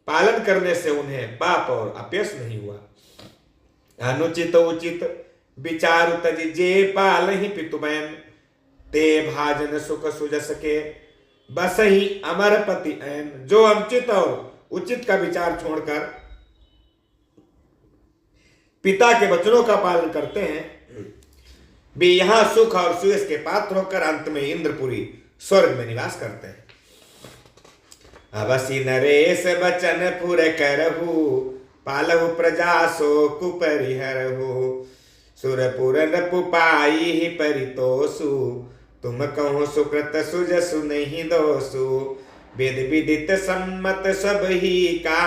पालन करने से उन्हें पाप और अपयश नहीं हुआ। अनुचित उचित विचारु तजि जे पालहि पितुमैन, ते भाजन सुख सुजस के बसहि अमर पति ऐन। जो अनुचित और उचित का विचार छोड़कर पिता के वचनों का पालन करते हैं, वे यहां सुख और सुयश के पात्र होकर अंत में इंद्रपुरी स्वर्ग में निवास करते हैं। अवसि नरेश बचन पुर करहु, पालहु प्रजा शोक परिहरहु, सुरपुर नपुपाई ही परितोषु, तुम कहो सुकृत सुजसु नहीं दोषु, वेद विदित सम्मत सब ही का,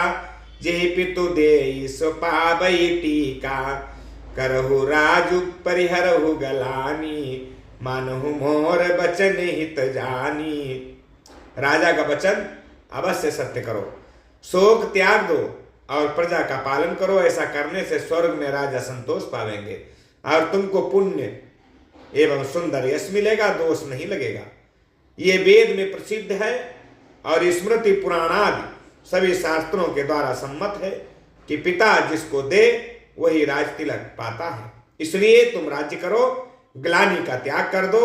जे पितु देई सो पावई टीका, करहु राजु परिहरहु गलानी, मानहु मोर बचन हित जानी। राजा का वचन अवश्य सत्य करो, शोक त्याग दो और प्रजा का पालन करो। ऐसा करने से स्वर्ग में राजा संतोष पावेंगे और तुमको पुण्य एवं सुंदर यश मिलेगा, दोष नहीं लगेगा। ये वेद में प्रसिद्ध है और स्मृति पुराण आदि सभी शास्त्रों के द्वारा सम्मत है कि पिता जिसको दे वही राज तिलक पाता है। इसलिए तुम राज्य करो, ग्लानि का त्याग कर दो,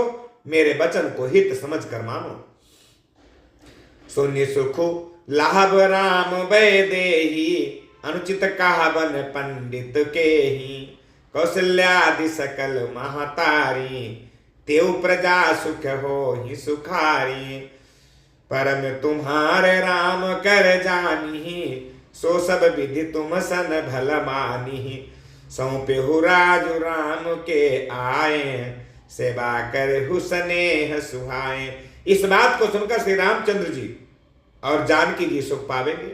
मेरे वचन को हित समझ कर मानो। सुनि सुखु लाभ राम वै देहि, अनुचित कहावन पंडित के ही, कौशल्यादि सकल महतारी, तेउ प्रजा सुख हो ही सुखारी, परम तुम्हारे राम कर जानी, सो सब विधि तुम सन भल मानी, सौंपेहु राजु राम के आए, सेवा कर हुसनेह सुहाए। इस बात को सुनकर श्री रामचंद्र जी और जानकी जी सुख पावेंगे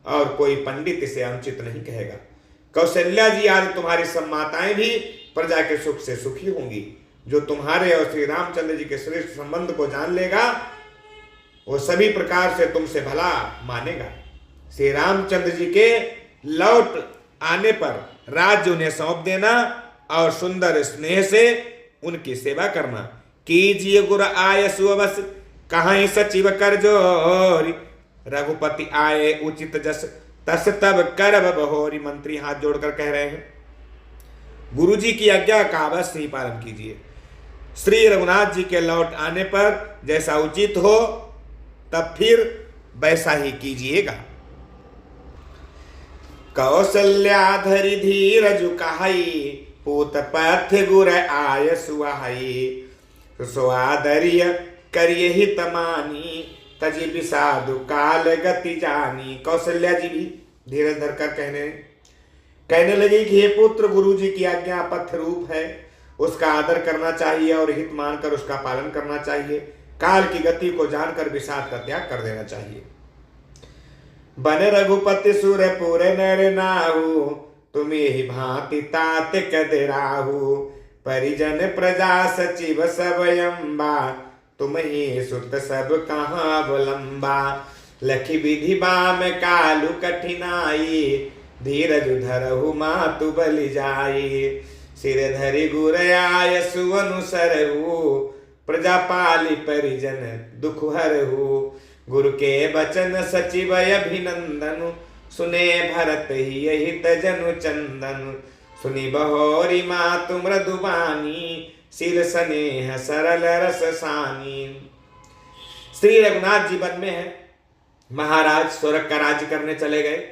और कोई पंडित इसे अनुचित नहीं कहेगा। कौशल्या जी आदि तुम्हारी सब माताएं भी प्रजा के सुख से सुखी होंगी। जो तुम्हारे और श्री रामचंद्र जी के श्रेष्ठ संबंध को जान लेगा वो सभी प्रकार से तुमसे भला मानेगा। श्री रामचंद्र जी के लौट आने पर राज्य उन्हें सौंप देना और सुंदर स्नेह से उनकी सेवा करना। कीजिए गुर आय सुअवस, कहां सचिव कर जोरी, रघुपति आए उचित जस, तस तब करब बहोरी। मंत्री हाथ जोड़कर कह रहे हैं गुरु जी की आज्ञा का अवश्य ही पालन कीजिए। श्री रघुनाथ जी के लौट आने पर जैसा उचित हो तब फिर वैसा ही कीजिएगा। कौशल्या धरि धीरजु कहाई, पूत पथ गुर आय सुहाई, सुआदरिय करिए ही तमानी, तजी विषादु काल गति जानी। कौशल्या जी भी धीरज धरकर कहने लगी कि हे पुत्र, गुरु जी की आज्ञा पथ रूप है, उसका आदर करना चाहिए और हित मानकर उसका पालन करना चाहिए। काल की गति को जानकर विषाद का त्याग कर देना चाहिए। बन रघुपति सुरपुर नर नाहु, तुम्हें ही भांति तात कदराहु, परिजन प्रजा सचिव सब अम्बा, तुम ही सुत सब कहाँ अवलंबा। लखी विधि बाम कालु कठिनाई, धीरज धरहु मातु बलि जाई, सिर धरि गुर आय सुअनु सरहु, प्रजा पाली परिजन दुख हरहु। गुरु के बचन सचिव अभिनंदन, सुने भरत ही हित जनु चंदन। सुनी बहोरी मातु मृदुबानी, शील स्नेह सरल रस सानी। श्री रघुनाथ जी वन में है। महाराज स्वर्ग का राज्य करने चले गए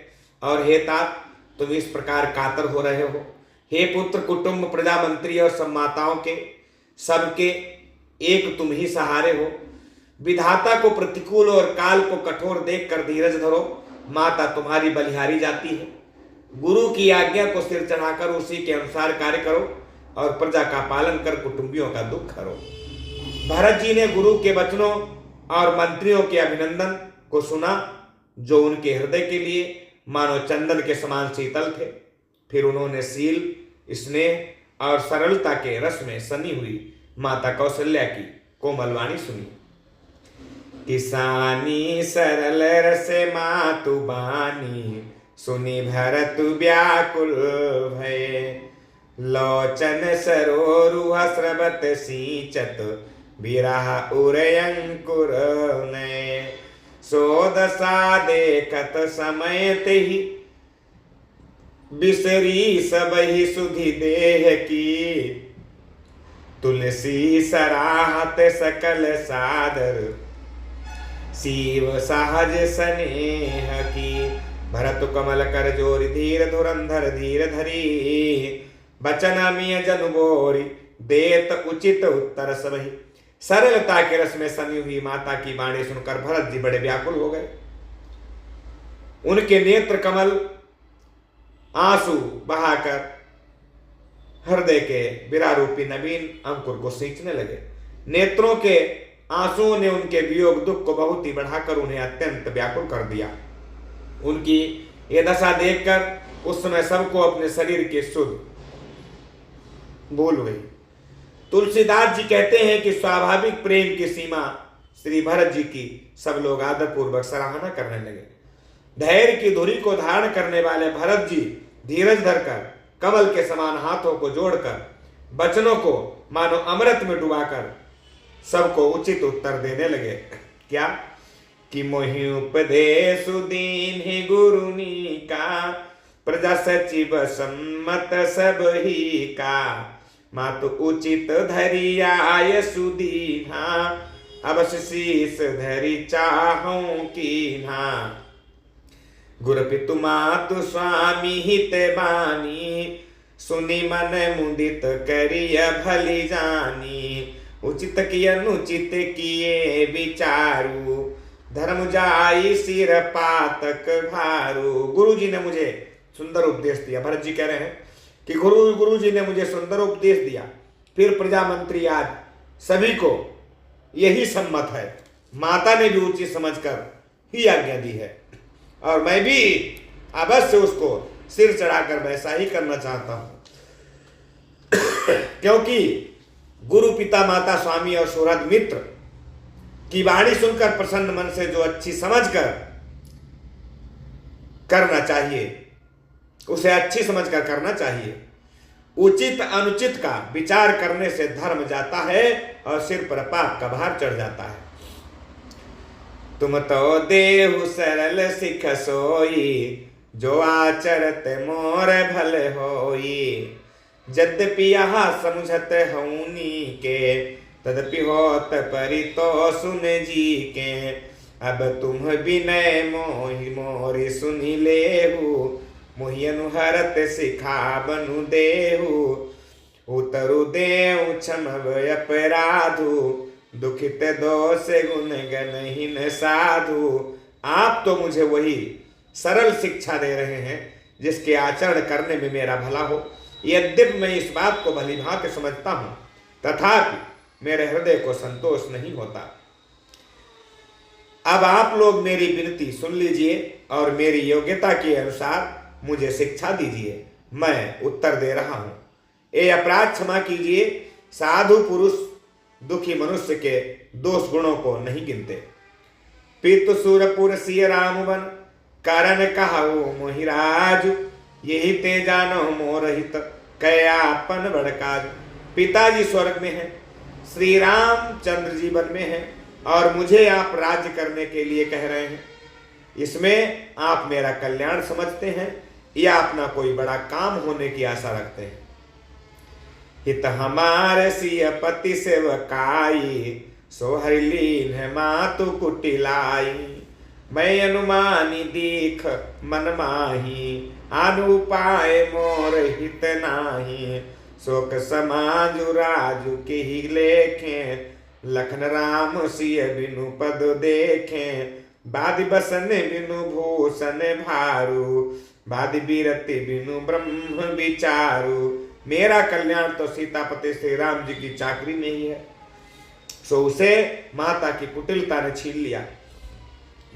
और हे तात तुम इस प्रकार कातर हो रहे हो। हे पुत्र, कुटुंब, प्रजा, मंत्री और सब माताओं के सबके एक तुम ही सहारे हो। विधाता को प्रतिकूल और काल को कठोर देखकर धीरज धरो। माता तुम्हारी बलिहारी जाती है। गुरु की आज्ञा को सिर चढ़ाकर उसी के अनुसार कार्य करो और प्रजा का पालन कर कुटुंबियों का दुख हरो। भरत जी ने गुरु के वचनों और मंत्रियों के अभिनंदन को सुना, जो उनके हृदय के लिए मानो चंदन के समान शीतल थे। फिर उन्होंने शील, स्नेह और सरलता के रस में सनी हुई माता कौशल्या की कोमल वाणी सुनी। किसानी सरल रस मातु बानी, सुनी भरत व्याकुल भय। लोचन सरोरुह स्रवत सींचत, बिरह उरयंकुर नय। सो दशा देखत समय तेहि, बिसरी सबहि सुधि देह की। तुलसी सराहत सकल सादर, शिव सहज स्नेह की। भरत कमल कर जोरि, धीर धुरंधर धीर धरी। बचन अमिय जनु बोरी, देत उचित उत्तर सबहि। सरलता के रस में सनी हुई माता की वाणी सुनकर भरत जी बड़े व्याकुल हो गए। उनके नेत्र कमल आंसू बहाकर हृदय के विरारूपी नवीन अंकुर को सींचने लगे। नेत्रों के आंसुओं ने उनके वियोग दुख को बहुत ही बढ़ाकर उन्हें अत्यंत व्याकुल कर दिया। उनकी ये दशा देखकर उस समय सबको अपने शरीर की सुध भूल गई। तुलसीदास जी कहते हैं कि स्वाभाविक प्रेम की सीमा श्री भरत जी की सब लोग आदरपूर्वक सराहना करने लगे। धैर्य की धुरी को धारण करने वाले भरत जी धीरज धरकर कमल के समान हाथों को जोड़कर वचनों को मानो अमृत में डुबाकर सबको उचित उत्तर देने लगे। क्या कि मोहि उपदेश दीन ही गुरुनी का, प्रजा सचिव सम्मत सब ही का। मातु उचित धरियाय सुदीना, अवश्य शीस धरि चाहूं कीन्हा। गुरु पितु मातु स्वामी हित बानी, सुनि मन मुदित करिय भली जानी। उचित की अनुचित किए विचारू, धर्म जाई सिर पातक भारू। गुरु जी ने मुझे सुंदर उपदेश दिया। भरत जी कह रहे हैं कि गुरु जी ने मुझे सुंदर उपदेश दिया, फिर प्रजा मंत्री आज सभी को यही सम्मत है। माता ने भी उचित समझकर ही आज्ञा दी है और मैं भी अवश्य उसको सिर चढ़ाकर वैसा ही करना चाहता हूं। क्योंकि गुरु, पिता, माता, स्वामी और सुहृद मित्र की वाणी सुनकर प्रसन्न मन से जो अच्छी समझकर करना चाहिए उसे अच्छी समझकर करना चाहिए। उचित अनुचित का विचार करने से धर्म जाता है और सिर पर पाप का भार चढ़ जाता है। तुम तो देहु सरल सिख सोई, जो आचरत मोर भल होई। यद्यपि यहाँ समझत हऊनी के, तदपि होत परि तो सुन जी के। अब तुम विनय मोहि मोरि सुनि लेहु, मोहि अनुहरत सिखा बनु देहु। उतरु देहु क्षमव अपराधु, दुखित दोष गुण गणहीन साधु। आप तो मुझे वही सरल शिक्षा दे रहे हैं जिसके आचरण करने में मेरा भला हो। यद्यपि मैं इस बात को भली भांति समझता हूं, तथापि मेरे हृदय को संतोष नहीं होता। अब आप लोग मेरी विनती सुन लीजिए और मेरी योग्यता के अनुसार मुझे शिक्षा दीजिए। मैं उत्तर दे रहा हूं। ये अपराध क्षमा कीजिए। साधु पुरुष दुखी मनुष्य के दोष गुणों को नहीं गिनते। पितु सुरपुर सिय राम बन, कारण कहाऊ मोहिराज। यही ते जानो मोर हित, कयापन बड़काज। पिताजी स्वर्ग में है, श्री रामचंद्र जी वन में हैं और मुझे आप राज्य करने के लिए कह रहे हैं। इसमें आप मेरा कल्याण समझते हैं या अपना कोई बड़ा काम होने की आशा रखते हैं? हित हमारे सिय पति सेवकाई, सो हरिलीन है मातु कुटिलाई। मैं अनुमानी दीख मन माही, अनुपाय मोर हित नाही। शोक समाजु राजु के ही लेखें, लखन राम सिय बिनु पद देखें। बादि बसन बिनु भूषण भारू, बादि बीरति बिनु ब्रह्म विचारू। मेरा कल्याण तो सीतापति श्री राम जी की चाकरी में ही है, सो उसे माता की कुटिलता ने छीन लिया।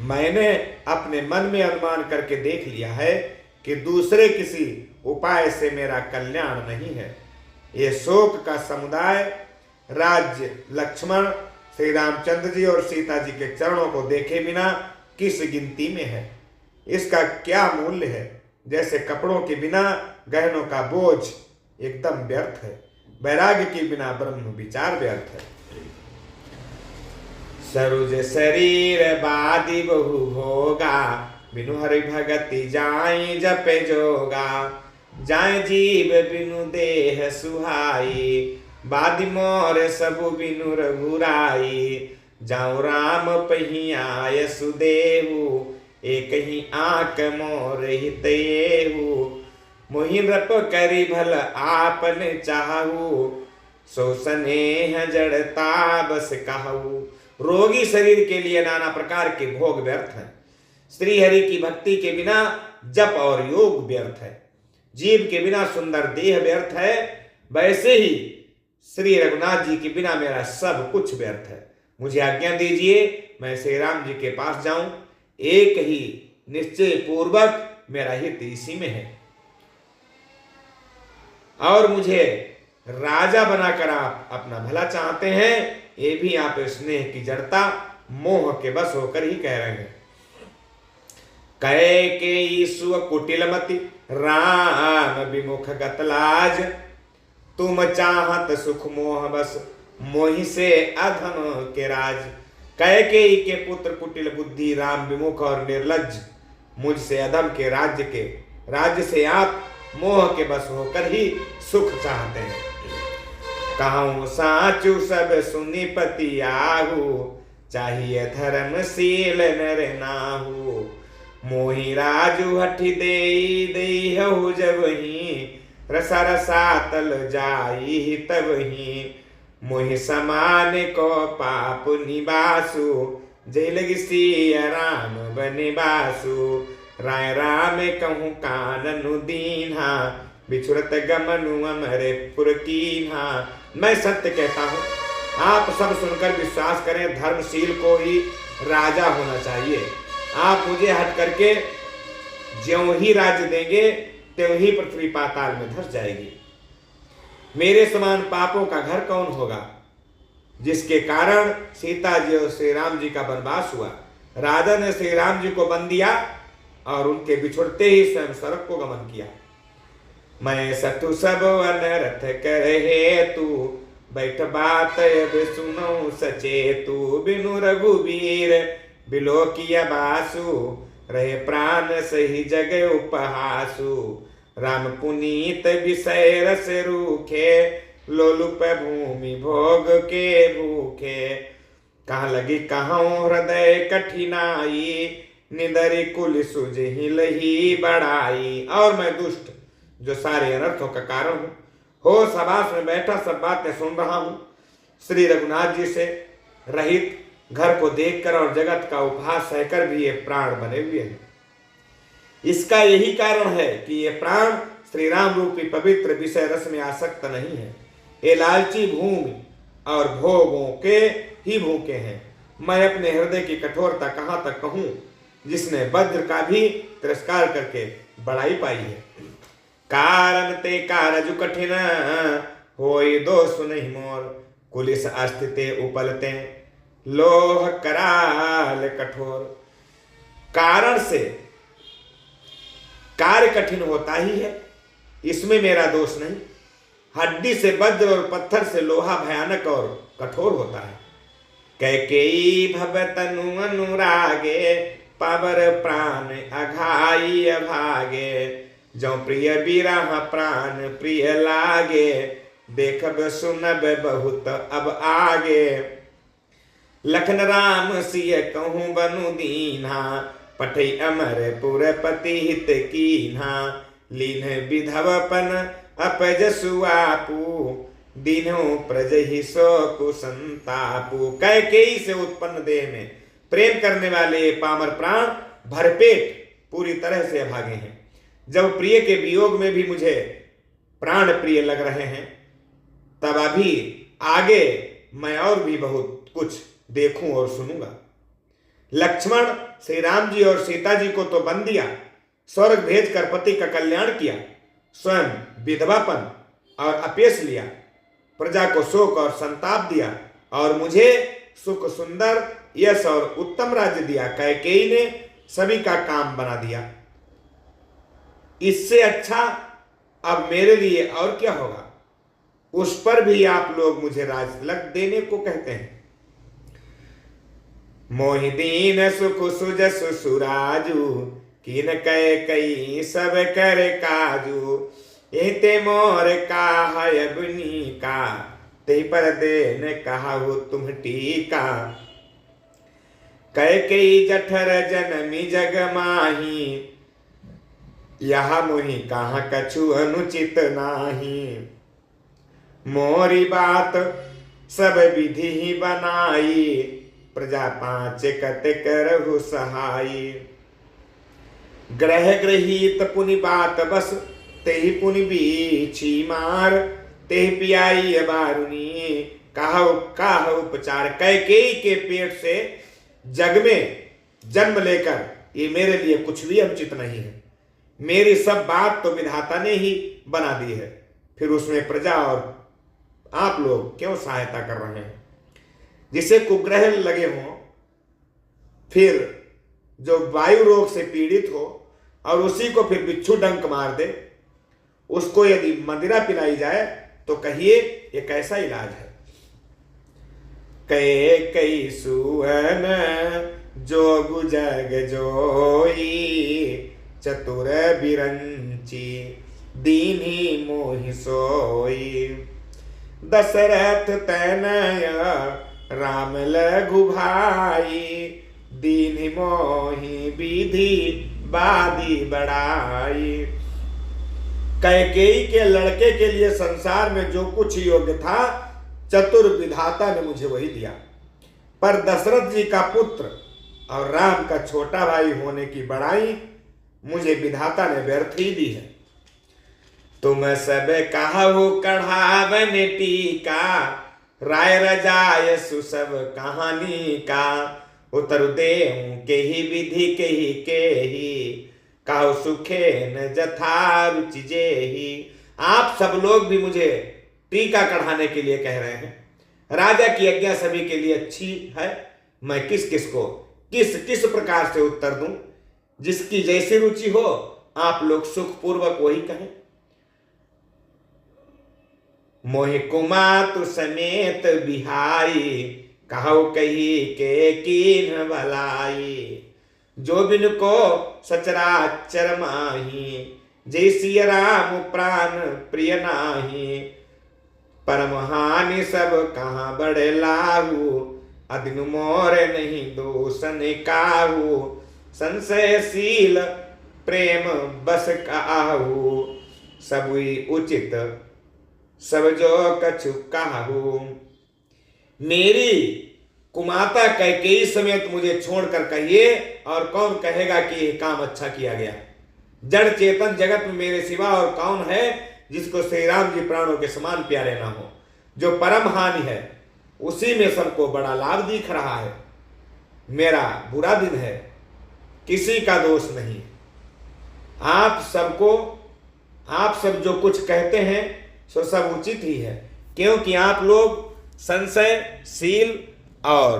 मैंने अपने मन में अनुमान करके देख लिया है कि दूसरे किसी उपाय से मेरा कल्याण नहीं है। ये शोक का समुदाय राज्य लक्ष्मण, श्री रामचंद्र जी और सीता जी के चरणों को देखे बिना किस गिनती में है? इसका क्या मूल्य है? जैसे कपड़ों के बिना गहनों का बोझ एकदम व्यर्थ है, वैराग्य के बिना ब्रह्म विचार व्यर्थ है। सरुज शरीर बादि बहु भोगा, बिनु हरि भगति जाय जपे जोगा। जाय जीव बिनु देह सुहाई, बादि मोर सबु बिनु रघुराई। जाऊं राम पहियाय सुदेहु, एक ही आंख मोर हित येहु। मोहि नृप करि भल आपन चाहु, सो स्नेह जड़ता बस कहु। रोगी शरीर के लिए नाना प्रकार के भोग व्यर्थ हैं, श्री हरि की भक्ति के बिना जप और योग व्यर्थ है। जीव के बिना सुंदर देह व्यर्थ है, वैसे ही श्री रघुनाथ जी के बिना मेरा सब कुछ व्यर्थ है। मुझे आज्ञा दीजिए, मैं श्री राम जी के पास जाऊं। एक ही निश्चय पूर्वक मेरा हित इसी में है, और मुझे राजा बनाकर आप अपना भला चाहते हैं, ये भी आप स्नेह की जड़ता मोह के बस होकर ही कह रहे हैं। कहे के ईसु कुटिलमति, राम विमुख गतलाज। तुम चाहत सुख मोह बस, मोहि से अधम के राज। कैकेयी के पुत्र कुटिल बुद्धि, राम विमुख और निर्लज्ज, मुझसे अधम के राज्य से आप मोह के बस होकर ही सुख चाहते हैं। कहूँ साचु सब सुनि पति आहु, चाहिए धर्मशील नर नाहु। मोहि राजु हठि देई हहु जबहि, रसा रसातल जाई तबहि। मोहि समान को पाप निवासु, जय लग सिया राम बनिवासु। राय राम कहूँ काननु दीन्हा, बिछुड़त गमनु अमरे पुर कीन्हा। मैं सत्य कहता हूँ, आप सब सुनकर विश्वास करें, धर्मशील को ही राजा होना चाहिए। आप मुझे हट करके ज्यों ही राज्य देंगे त्यों ही पृथ्वी पाताल में धस जाएगी। मेरे समान पापों का घर कौन होगा, जिसके कारण सीता जी और श्री राम जी का वनवास हुआ। राजा ने श्री राम जी को बंद दिया और उनके बिछुड़ते ही स्वयं सड़क को गमन किया। मैं सतु सब अनर्थ करे तू, बैठ बात अब सुनो सचेतु। बिनु रघुवीर बिलोकिया बासु, रहे प्राण सही जग उपहासु। राम पुनीत विषय रस रूखे, लोलुप भूमि भोग के भूखे। कहाँ लगी कहाँ हृदय कठिनाई, निदरी कुल सुजहि लही बढ़ाई। और मैं दुष्ट जो सारे अनर्थों का कारण हूँ, हो सभास में बैठा सब बातें सुन रहा हूँ। श्री रघुनाथ जी से रहित घर को देखकर और जगत का उपहास सहकर भी ये प्राण बने हुए हैं। इसका यही कारण है कि ये प्राण श्री राम रूपी पवित्र विषय रस में आसक्त नहीं है। ये लालची भूमि और भोगों के ही भूखे हैं। मैं अपने हृदय की कठोरता कहाँ तक कहूँ, जिसने वज्र का भी तिरस्कार करके बड़ाई पाई है। कारण ते कारज कठिन, होई दोष नहीं मोर। कुलिस अस्तिते उपलते, लोह कराल कठोर। कारण से कार्य कठिन होता ही है, इसमें मेरा दोष नहीं। हड्डी से वज्र और पत्थर से लोहा भयानक और कठोर होता है। कैकेयी भव तनु अनुरागे, पावर प्राण अघाई अभागे, जो प्रिय बिरह प्राण प्रिय लागे, देखब सुनब बहुत अब आगे। लखन राम सिय कहूँ बनु दीन्हा, पठै अमरपुर पति हित कीन्हा, लीन्ह विधवपन अपजसु आपू, दीन्हो प्रजहि सो कुसंतापू। कैकेयी से उत्पन्न देह में प्रेम करने वाले पामर प्राण भरपेट पूरी तरह से अभागे हैं। जब प्रिय के वियोग में भी मुझे प्राण प्रिय लग रहे हैं, तब अभी आगे मैं और भी बहुत कुछ देखूं और सुनूंगा। लक्ष्मण श्री राम जी और सीता जी को तो बंद दिया, स्वर्ग भेजकर पति का कल्याण किया, स्वयं विधवापन और अपयश लिया, प्रजा को शोक और संताप दिया, और मुझे सुख सुंदर यश और उत्तम राज्य दिया। कैकेयी ने सभी का काम बना दिया। इससे अच्छा अब मेरे लिए और क्या होगा। उस पर भी आप लोग मुझे राजतिलक देने को कहते हैं। मोहि दीन सुख सुजस सुराजू, किन कैकेयी सब कर काजू, एते मोर का यबनी का, ते पर देन कहाहु तुम टीका। कैकेयी जठर जनमी जग माही, यह मोहि कहाँ कछु अनुचित नाही। मोरी बात सब विधि ही बनाई, प्रजा पांच कत करहु सहाई। ग्रह गृहीत पुनि बात बस, तेहि पुनि बीछी मार, तेहि पियाई बारुनी, कहा उपचार। कैकेयी के पेट से जग में जन्म लेकर ये मेरे लिए कुछ भी अनुचित नहीं है। मेरी सब बात तो विधाता ने ही बना दी है, फिर उसमें प्रजा और आप लोग क्यों सहायता कर रहे हैं। जिसे कुग्रह लगे हों, फिर जो वायु रोग से पीड़ित हो और उसी को फिर बिच्छू डंक मार दे, उसको यदि मदिरा पिलाई जाए तो कहिए ये कैसा इलाज है। कैकेयी सुअन जोगु जग जोई, चतुर बिरंची दीन्ही मोहि सोई। दशरथ तनय राम लघु भाई, दीन्ही मोहि विधि बादी बढ़ाई। कैकेयी के लड़के के लिए संसार में जो कुछ योग्य था, चतुर विधाता ने मुझे वही दिया। पर दशरथ जी का पुत्र और राम का छोटा भाई होने की बड़ाई मुझे विधाता ने व्यर्थ ही दी है। तुम सब कहु कढ़ावन टीका, राय रजाय सुसब कहानी का। उतर देहूं के ही विधि के ही, कहु सुखे न जथा रुचि जेहि। आप सब लोग भी मुझे टीका कढ़ाने के लिए कह रहे हैं। राजा की आज्ञा सभी के लिए अच्छी है, मैं किस किस को किस प्रकार से उत्तर दूं। जिसकी जैसी रुचि हो आप लोग सुखपूर्वक वही कहें। मोहि कुमातु समेत बिहाई, कहु कही के कीन्ह भलाई। जो बिन को सचराचर माही, जय सिय राम प्राण प्रिय नाही। परम हानि सब कहाँ बड़े लाहू, अदिनु मोर नहीं दोषन काहू। संशयशील प्रेम बस काहू, सबुई उचित सब जो कछु काहू। मेरी कुमाता कैकेयी समेत मुझे छोड़कर कहिए, और कौन कहेगा कि यह काम अच्छा किया गया। जड़ चेतन जगत में मेरे सिवा और कौन है जिसको श्री राम जी प्राणों के समान प्यारे ना हो। जो परम हानि है उसी में सबको बड़ा लाभ दिख रहा है। मेरा बुरा दिन है, किसी का दोष नहीं। आप सब जो कुछ कहते हैं सो सब उचित ही है, क्योंकि आप लोग संशयशील और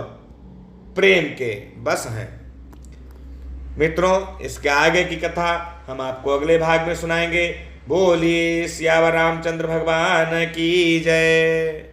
प्रेम के बस हैं। मित्रों, इसके आगे की कथा हम आपको अगले भाग में सुनाएंगे। बोलिए सियावर रामचंद्र भगवान की जय।